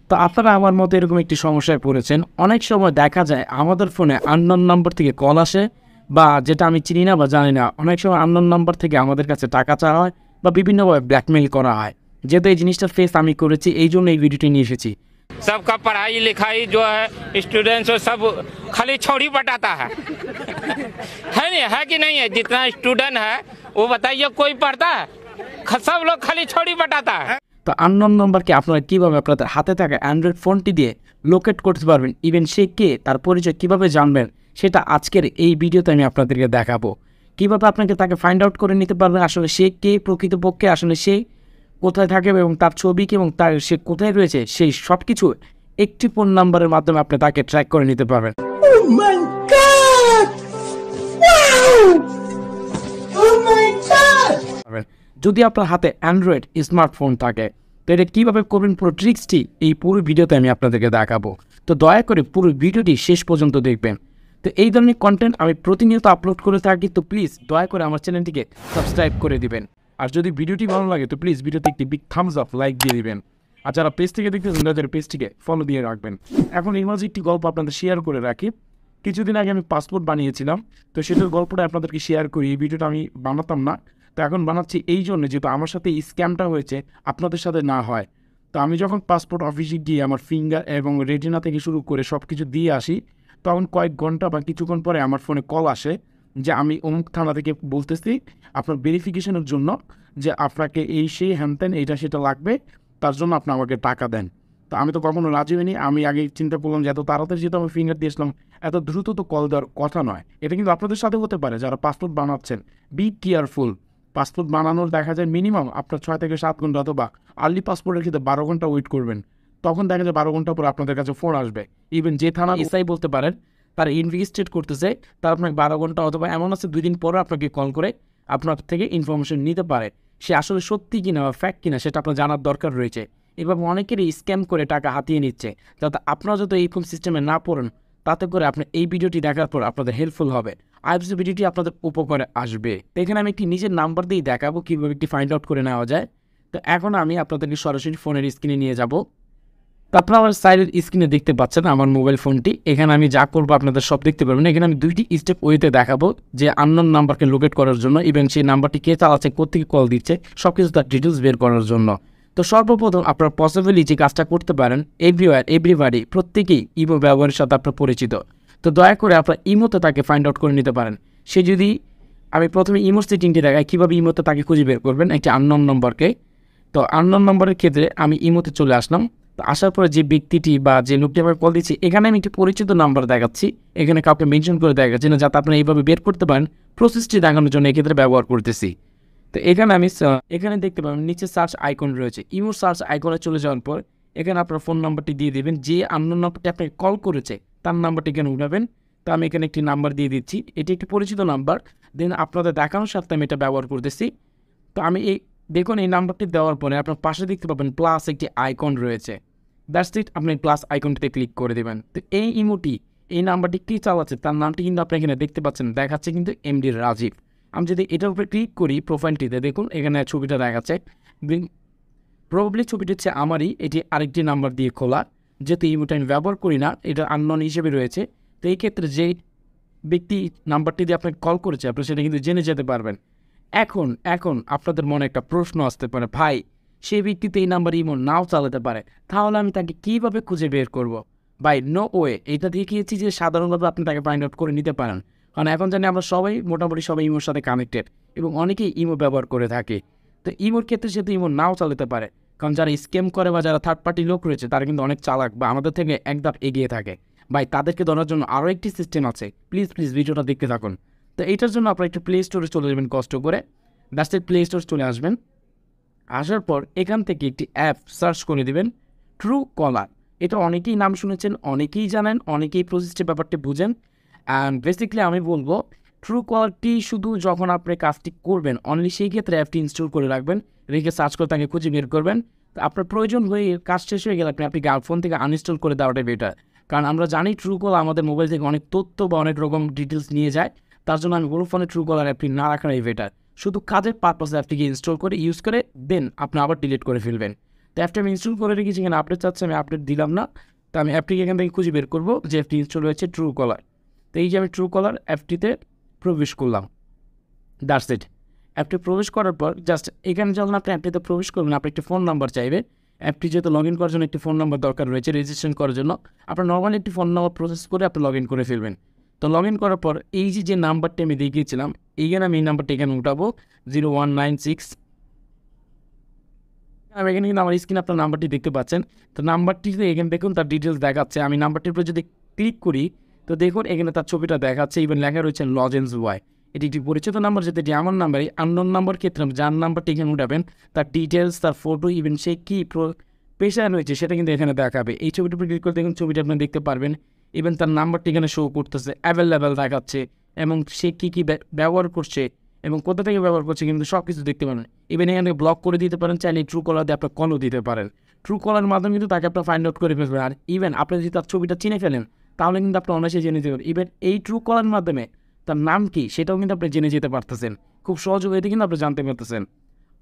তো আপনারা আমার মতো এরকম একটি সমস্যায় পড়েছেন। অনেক সময় দেখা যায় আমাদের ফোনে আননোন নাম্বার থেকে কল আসে, বা যেটা আমি চিনি না বা জানি না, অনেক সময় আননোন নাম্বার থেকে আমাদের কাছে টাকা চাওয়া হয় বা বিভিন্নভাবে ব্ল্যাকমেইল করা হয়। যেহেতু এই জিনিসটার ফেস আমি করেছি, এই জন্য এই ভিডিওটি নিয়ে এসেছি। सबका पढ़ाई लिखाई जो है स्टूडेंट्स सब खाली छौड़ी बटाता है नहीं है कि नहीं है? जितना स्टूडेंट है वो बताइए, कोई पढ़ता है? सब लोग खाली छौड़ी बटाता है। তো আননোন নাম্বারকে আপনারা কীভাবে আপনাদের হাতে থাকা অ্যান্ড্রয়েড ফোনটি দিয়ে লোকেট করতে পারবেন, ইভেন সে কে, তার পরিচয় কীভাবে জানবেন, সেটা আজকের এই ভিডিওতে আমি আপনাদেরকে দেখাবো। কীভাবে আপনাকে তাকে ফাইন্ড আউট করে নিতে পারবেন, আসলে সে কে, প্রকৃতপক্ষে আসলে সে কোথায় থাকে এবং তার ছবি কি এবং তার সে কোথায় রয়েছে, সেই সব কিছু একটি ফোন নাম্বারের মাধ্যমে আপনি তাকে ট্র্যাক করে নিতে পারবেন। Oh my god! Wow! Oh my god! যদি আপনার হাতে অ্যান্ড্রয়েড স্মার্টফোন থাকে, তো এটা কীভাবে করবেন পুরো ট্রিক্সটি এই পুরো ভিডিওতে আমি আপনাদেরকে দেখাবো। তো দয়া করে পুরো ভিডিওটি শেষ পর্যন্ত দেখবেন। তো এই ধরনের কন্টেন্ট আমি প্রতিনিয়ত আপলোড করে থাকি, তো প্লিজ দয়া করে আমার চ্যানেলটিকে সাবস্ক্রাইব করে দিবেন। আর যদি ভিডিওটি ভালো লাগে তো প্লিজ ভিডিওতে একটি বিগ থামস আপ লাইক দিয়ে দিবেন। আর যারা পেজ থেকে দেখতেছেন তাদের পেজটিকে ফলো দিয়ে রাখবেন। এখন এই মাঝে একটি গল্প আপনাদের শেয়ার করে রাখি। কিছুদিন আগে আমি পাসপোর্ট বানিয়েছিলাম, তো সেটার গল্পটা আপনাদেরকে শেয়ার করি। এই ভিডিওটা আমি বানাতাম না, তো এখন বানাচ্ছি এই জন্য যেহেতু আমার সাথে এই স্ক্যামটা হয়েছে, আপনাদের সাথে না হয়। তো আমি যখন পাসপোর্ট অফিসে গিয়ে আমার ফিঙ্গার এবং রেটিনা থেকে শুরু করে সব কিছু দিয়ে আসি, তখন কয়েক ঘন্টা বা কিছুক্ষণ পরে আমার ফোনে কল আসে যে আমি অমুক থানা থেকে বলতেছি আপনার ভেরিফিকেশনের জন্য, যে আপনাকে এই সেই হ্যানত্যান এইটা সেটা লাগবে, তার জন্য আপনি আমাকে টাকা দেন। তো আমি তো কখনো রাজি হইনি। আমি আগে চিন্তা করলাম যে এত তাড়াতাড়ি যেহেতু আমি ফিঙ্গার দিয়েছিলাম, এত দ্রুত তো কল দেওয়ার কথা নয়। এটা কিন্তু আপনাদের সাথে হতে পারে যারা পাসপোর্ট বানাচ্ছেন। Be careful. পাসপোর্ট বানানোর দেখা যায় মিনিমাম আপনার 6 থেকে 7 ঘন্টা, অথবা আর্লি পাসপোর্টের ক্ষেত্রে 12 ঘন্টা ওয়েট করবেন। তখন দেখা যায় 12 ঘন্টা পর আপনাদের কাছে ফোন আসবে। ইভেন যে থানা এসআই বলতে পারেন, তারা ইনভেস্টিগেট করতেছে, তার আপনাকে 12 ঘন্টা অথবা এমন আছে 2 দিন পরে আপনাকে কল করে আপনার থেকে ইনফরমেশন নিতে পারে। সে আসলে সত্যি কিনা বা ফ্যাক্ট কিনা সেটা আপনার জানার দরকার রয়েছে। এভাবে অনেকেরই স্ক্যাম করে টাকা হাতিয়ে নিচ্ছে। যাতে আপনারা যত এইরকম সিস্টেমে না পড়েন, তাতে করে আপনি এই ভিডিওটি দেখার পর আপনাদের হেল্পফুল হবে। আইএফসি ভিডিওটি আপনাদের উপকারে আসবে। তো এখানে আমি একটি নিজের নাম্বার দিয়ে দেখাবো কীভাবে একটি ফাইন্ড আউট করে নেওয়া যায়। তো এখন আমি আপনাদেরকে সরাসরি ফোনের স্ক্রিনে নিয়ে যাব। তো আপনারা আমার সাইডের স্ক্রিনে দেখতে পাচ্ছেন আমার মোবাইল ফোনটি। এখানে আমি যা করবো আপনাদের সব দেখতে পারবেন। এখানে আমি 2টি স্টেপ ওয়েতে দেখাবো যে আননোন নাম্বারকে লোকেট করার জন্য, এবং সেই নাম্বারটি কে চালাচ্ছে, কোথেকে কল দিচ্ছে, সব কিছু তার ডিটেলস বের করার জন্য। তো সর্বপ্রথম আপনারা পসিবলি যে কাজটা করতে পারেন, এভরিবাডি প্রত্যেকেই ইমো ব্যবহারের সাথে আপনার পরিচিত। তো দয়া করে আপনার ইমোতে তাকে ফাইন্ড আউট করে নিতে পারেন। সে যদি, আমি প্রথমে ইমোর সেটিংটি দেখাই কীভাবে ইমোতে তাকে খুঁজে বের করবেন একটি আননোন নম্বরকে। তো আননোন নম্বরের ক্ষেত্রে আমি ইমোতে চলে আসলাম। তো আসার পরে যে ব্যক্তিটি বা যে লোকটি আমার কল দিচ্ছি, এখানে আমি একটি পরিচিত নাম্বার দেখাচ্ছি। এখানে কাউকে মেনশন করে দেখাচ্ছি না, যাতে আপনারা এইভাবে বের করতে পারেন। প্রসেসটি দেখানোর জন্য এক্ষেত্রে ব্যবহার করতেছি। তো এখানে আমি এখানে দেখতে পাবেন নিচে সার্চ আইকন রয়েছে। ইমো সার্চ আইকনে চলে যাওয়ার পর এখানে আপনার ফোন নাম্বারটি দিয়ে দেবেন। যে আননোন নাম্বারটি আপনাকে কল করেছে তার নাম্বারটি এখানে উঠাবেন। তো আমি এখানে একটি নাম্বার দিয়ে দিচ্ছি, এটি একটি পরিচিত নাম্বার। দেন আপনাদের দেখানোর সাথে আমি এটা ব্যবহার করতেছি। তো আমি এই দেখুন, এই নাম্বারটি দেওয়ার পরে আপনার পাশে দেখতে পাবেন প্লাস একটি আইকন রয়েছে। দ্যাটস ইট, আপনি প্লাস আইকনটিতে ক্লিক করে দেবেন। তো এই ইমোটি, এই নাম্বারটি কী চালাচ্ছে তার নামটি কিন্তু আপনি এখানে দেখতে পাচ্ছেন, দেখাচ্ছে কিন্তু এমডি রাজীব। আমি যদি এটার উপরে ক্লিক করি প্রোফাইলটিতে, দেখুন এখানে ছবিটা দেখাচ্ছে। প্রবাবলি ছবিটি হচ্ছে আমারই, এটি আরেকটি নাম্বার দিয়ে খোলা। যেহেতু ইমোটা আমি ব্যবহার করি না, এটা আননোন হিসেবে রয়েছে। তো এই ক্ষেত্রে যে ব্যক্তি নাম্বারটি দিয়ে আপনাকে কল করেছে, আপনি সেটা কিন্তু জেনে যেতে পারবেন। এখন আপনাদের মনে একটা প্রশ্ন আসতে পারে, ভাই সেই ব্যক্তিতে এই নাম্বার ইমো নাও চালাতে পারে, তাহলে আমি তাকে কীভাবে খুঁজে বের করব? ভাই নো ওয়ে, এটা দেখিয়েছি যে সাধারণভাবে আপনি তাকে ফাইন্ড আউট করে নিতে পারেন। কারণ এখন জানি আমরা সবাই মোটামুটি সবাই ইমোর সাথে কানেক্টেড, এবং অনেকেই ইমো ব্যবহার করে থাকে। তো ইমোর ক্ষেত্রে সে তো ইমো নাও চালাতে পারে, কারণ যারা স্ক্যাম করে বা যারা থার্ড পার্টি লোক রয়েছে তারা কিন্তু অনেক চালাক বা আমাদের থেকে এক ধাপ এগিয়ে থাকে। ভাই তাদেরকে ধরার জন্য আরও একটি সিস্টেম আছে, প্লিজ ভিডিওটা দেখতে থাকুন। তো এইটার জন্য আপনারা একটু প্লে স্টোরে চলে যাবেন কষ্ট করে। দ্যাটস ইট, প্লে স্টোরে চলে আসবেন। আসার পর এখান থেকে একটি অ্যাপ সার্চ করে দেবেন, ট্রু কলার। এটা অনেকেই নাম শুনেছেন, অনেকেই জানেন, অনেকেই প্রসেসটির ব্যাপারটি বুঝেন। অ্যান্ড বেসিক্যালি আমি বলবো ট্রু কলারটি শুধু যখন আপনি কাজটি করবেন অনলি সেই ক্ষেত্রে অ্যাপটি ইনস্টল করে রাখবেন, রেখে সার্চ করে তাকে খুঁজে বের করবেন। তো আপনার প্রয়োজন হয়ে কাজ শেষ হয়ে গেলে আপনি ফোন থেকে আনইনস্টল করে দেওয়াটাই বেটার। কারণ আমরা জানি ট্রু কল আমাদের মোবাইল থেকে অনেক তথ্য বা অনেক রকম ডিটেলস নিয়ে যায়। তার জন্য আমি বলবো ফোনে ট্রু কলার অ্যাপটি না রাখাটাই বেটার। শুধু কাজের পারপাসে অ্যাপটিকে ইনস্টল করে ইউজ করে দেন আপনি আবার ডিলিট করে ফেলবেন। তো অ্যাপটা আমি ইনস্টল করে রেখেছি, এখানে আপডেট চাচ্ছে, আমি আপডেট দিলাম না। তো আমি অ্যাপটিকে এখান থেকে খুঁজে বের করবো যে অ্যাপটি ইনস্টল হয়েছে, ট্রু কলার। তো এই যে আমি ট্রু কলার অ্যাপটিতে প্রবেশ করলাম, দ্যাটস ইট। অ্যাপটি প্রবেশ করার পর জাস্ট এখানে যখন আপনি অ্যাপটিতে প্রবেশ করবেন, আপনি একটি ফোন নাম্বার চাইবে। অ্যাপটি যেহেতু লগ ইন করার জন্য একটি ফোন নাম্বার দরকার রয়েছে রেজিস্ট্রেশন করার জন্য, আপনার নর্মালি একটি ফোন নাম্বার প্রসেস করে আপনি লগ ইন করে ফেলবেন। তো লগ ইন করার পর এই যে নাম্বারটি আমি দেখিয়েছিলাম, এইখানে আমি এই নাম্বারটি এখানে উঠাবো 0196। আমি এখানে কিন্তু আমার স্ক্রিনে আপনার নাম্বারটি দেখতে পাচ্ছেন। তো নাম্বারটিতে এখানে দেখুন তার ডিটেলস দেখাচ্ছে। আমি নাম্বারটির উপর যদি ক্লিক করি তো দেখুন এখানে তার ছবিটা দেখাচ্ছে, ইভেন লেখা রয়েছে লজেন্স ওয়াই। এটি একটি পরিচিত নাম্বার, যেটা এটি আমার নাম্বারই। আননোন নাম্বার ক্ষেত্রে যার নাম্বারটি এখানে উঠাবেন তার ডিটেলস, তার ফটো, ইভেন সে কী পেশায় রয়েছে সেটা কিন্তু এখানে দেখাবে। এই ছবিটির উপর ক্লিক করে দেখুন ছবিটা আপনি দেখতে পারবেন। ইভেন তার নাম্বারটি এখানে শো করতেছে, অ্যাভেলেবেল দেখাচ্ছে, এবং সে কী কী ব্যবহার করছে এবং কোথা থেকে ব্যবহার করছে কিন্তু সব কিছু দেখতে পারেন। ইভেন এখানে ব্লক করে দিতে পারেন, চাইলে ট্রু কলার দিয়ে আপনার কলও দিতে পারেন। ট্রু কলার মাধ্যমে কিন্তু তাকে আপনার ফাইন্ড আউট করে ফেলবেন। আর ইভেন আপনি যদি তার ছবিটা চিনে ফেলেন তাহলে কিন্তু আপনি অনায়াসে জেনে যেতে পারেন। ইভেন এই ট্রু কলার মাধ্যমে তার নাম কি সেটাও কিন্তু আপনি জেনে যেতে পারতেছেন, খুব সহজ ওয়েতে কিন্তু আপনি জানতে পারতেছেন।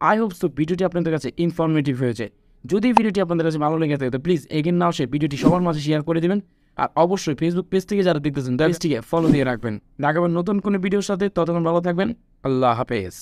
আই হোপ সো ভিডিওটি আপনাদের কাছে ইনফরমেটিভ হয়েছে। যদি ভিডিওটি আপনাদের কাছে ভালো লেগে থাকে তো প্লিজ এগেন নাও সে ভিডিওটি সবার মাঝে শেয়ার করে দেবেন। আর অবশ্যই ফেসবুক পেজ থেকে যারা দেখতেছেন পেজটিকে ফলো দিয়ে রাখবেন। দেখাবেন নতুন কোনো ভিডিওর সাথে, ততক্ষণ ভালো থাকবেন। আল্লাহ হাফেজ।